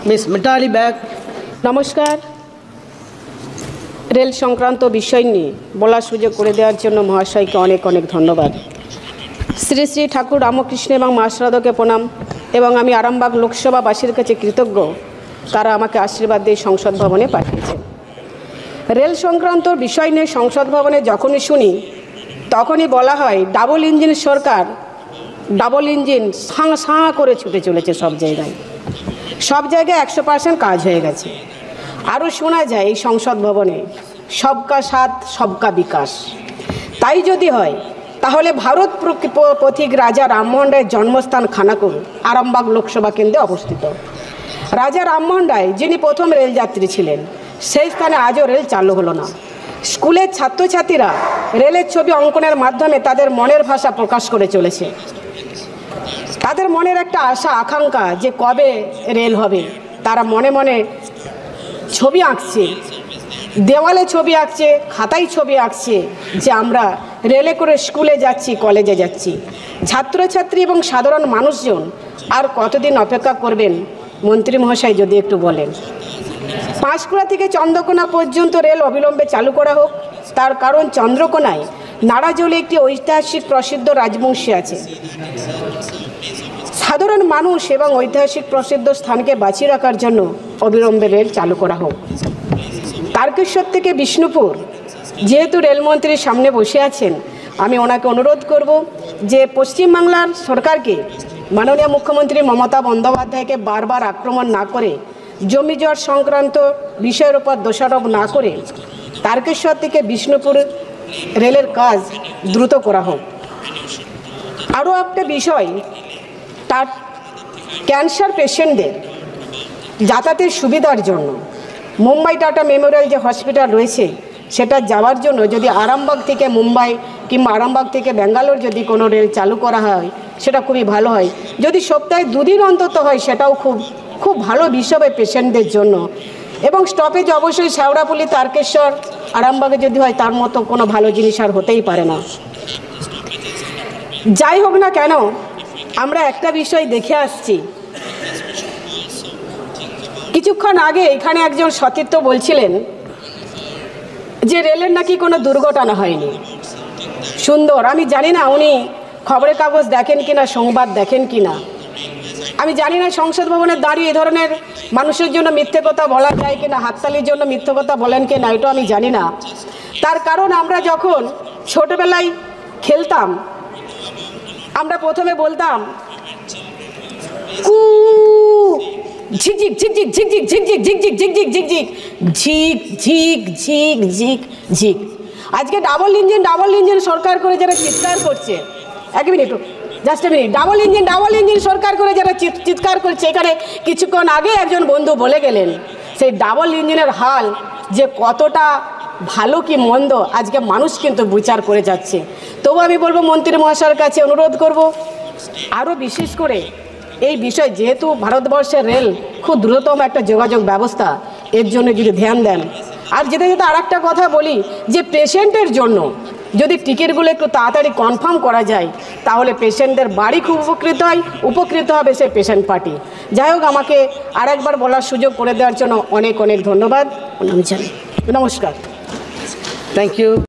Miss Mitali Bag. নমস্কার। Rail সংক্রান্ত বিষয় নিয়ে বলার সুযোগ করে দেওয়ার জন্য মহাশয়কে অনেক অনেক ধন্যবাদ। শ্রী শ্রী ঠাকুর রামকৃষ্ণ এবং মা শারদাকে প্রণাম। এবং আমি আরামবাগ লোকসভাবাসীর কাছে কৃতজ্ঞ, তারা আমাকে আশীর্বাদ দিয়ে সংসদ ভবনে পাঠিয়েছে। রেল সংক্রান্ত বিষয় নিয়ে সংসদ ভবনে যখনই শুনি তখনই বলা হয় ডাবল ইঞ্জিন সরকার, ডাবল ইঞ্জিন সাঁ সাঁ করে ছুটে চলেছে সব জায়গায়, সব জায়গায় 100% কাজ হয়ে গেছে। আরও শোনা যায় এই সংসদ ভবনে সবকা সাথ সবকা বিকাশ। তাই যদি হয় তাহলে ভারত পথিক রাজা রামমোহন রায়ের জন্মস্থান খানাকুল আরামবাগ লোকসভা কেন্দ্রে অবস্থিত। রাজা রামমোহন রায় যিনি প্রথম রেলযাত্রী ছিলেন, সেই স্থানে আজও রেল চালু হলো না। স্কুলের ছাত্রছাত্রীরা রেলের ছবি অঙ্কনের মাধ্যমে তাদের মনের ভাষা প্রকাশ করে চলেছে। তাদের মনের একটা আশা আকাঙ্ক্ষা যে কবে রেল হবে। তারা মনে মনে ছবি আঁকছে, দেওয়ালে ছবি আঁকছে, খাতায় ছবি আঁকছে যে আমরা রেলে করে স্কুলে যাচ্ছি, কলেজে যাচ্ছি। ছাত্রছাত্রী এবং সাধারণ মানুষজন আর কতদিন অপেক্ষা করবেন মন্ত্রী মহাশয় যদি একটু বলেন। পাঁশকুড়া থেকে চন্দ্রকোনা পর্যন্ত রেল অবিলম্বে চালু করা হোক। তার কারণ চন্দ্রকোনায় নাড়াজলে একটি ঐতিহাসিক প্রসিদ্ধ রাজবংশী আছে। সাধারণ মানুষ এবং ঐতিহাসিক প্রসিদ্ধ স্থানকে বাঁচিয়ে রাখার জন্য অবিলম্বে রেল চালু করা হোক। তারকেশ্বর থেকে বিষ্ণুপুর, যেহেতু রেলমন্ত্রীর সামনে বসে আছেন, আমি ওনাকে অনুরোধ করব যে পশ্চিমবাংলার সরকারকে, মাননীয় মুখ্যমন্ত্রী মমতা বন্দ্যোপাধ্যায়কে বারবার আক্রমণ না করে, জমি জট সংক্রান্ত বিষয়ের উপর দোষারোপ না করে তারকেশ্বর থেকে বিষ্ণুপুর রেলের কাজ দ্রুত করা হোক। আরও একটা বিষয়, তার ক্যান্সার পেশেন্টদের যাতায়াতের সুবিধার জন্য মুম্বাই টাটা মেমোরিয়াল যে হসপিটাল রয়েছে, সেটা যাওয়ার জন্য যদি আরামবাগ থেকে মুম্বাই কিংবা আরামবাগ থেকে ব্যাঙ্গালোর যদি কোনো রেল চালু করা হয় সেটা খুবই ভালো হয়। যদি সপ্তাহে 2 দিন অন্তত হয় সেটাও খুব ভালো বিষয় হবে পেশেন্টদের জন্য। এবং স্টপেজ অবশ্যই শেওড়াফুলি, তারকেশ্বর, আরামবাগে যদি হয় তার মতো কোনো ভালো জিনিস আর হতেই পারে না। যাই হোক না কেন, আমরা একটা বিষয় দেখে আসছি। কিছুক্ষণ আগে এখানে একজন সতীর্থ বলছিলেন যে রেলের নাকি কোনো দুর্ঘটনা হয়নি। সুন্দর, আমি জানি না উনি খবরের কাগজ দেখেন কিনা, সংবাদ দেখেন কিনা। আমি জানি না সংসদ ভবনে দাঁড়িয়ে এই ধরনের মানুষের জন্য মিথ্যে কথা বলা যায় কিনা, হাততালির জন্য মিথ্যে কথা বলেন কিনা, এটা আমি জানি না। তার কারণ আমরা যখন ছোটবেলায় খেলতাম, আমরা প্রথমে বলতাম কু ঝিকঝিক ঝিকঝিক ঝিকঝিক ঝিকঝিক ঝিকঝিক ঝিকঝিক ঝিকঝিক ঝিক ঝিক ঝিক ঝিক ঝিক। আজকে ডাবল ইঞ্জিন সরকার করে যারা চিৎকার করছে, এক minute, just a minute, double engine সরকার করে যারা চিৎকার করছে, এখানে কিছুক্ষণ আগে একজন বন্ধু বলে গেলেন সেই ডাবল ইঞ্জিনের হাল যে কতটা ভালো কি মন্দ আজকে মানুষ কিন্তু বিচার করে যাচ্ছে। তবু আমি বলবো মন্ত্রী মহাশয়ের কাছে অনুরোধ করব, আরও বিশেষ করে এই বিষয়, যেহেতু ভারতবর্ষের রেল খুব দ্রুততম একটা যোগাযোগ ব্যবস্থা, এর জন্য যদি ধ্যান দেন। আর যেতে যেতে আর একটা কথা বলি যে পেশেন্টের জন্য যদি টিকিটগুলো একটু তাড়াতাড়ি কনফার্ম করা যায় তাহলে পেশেন্টদের বাড়ি খুব উপকৃত হবে সেই পেশেন্ট পার্টি। যাই হোক, আমাকে আরেকবার বলার সুযোগ করে দেওয়ার জন্য অনেক অনেক ধন্যবাদ। নমস্কার। Thank you.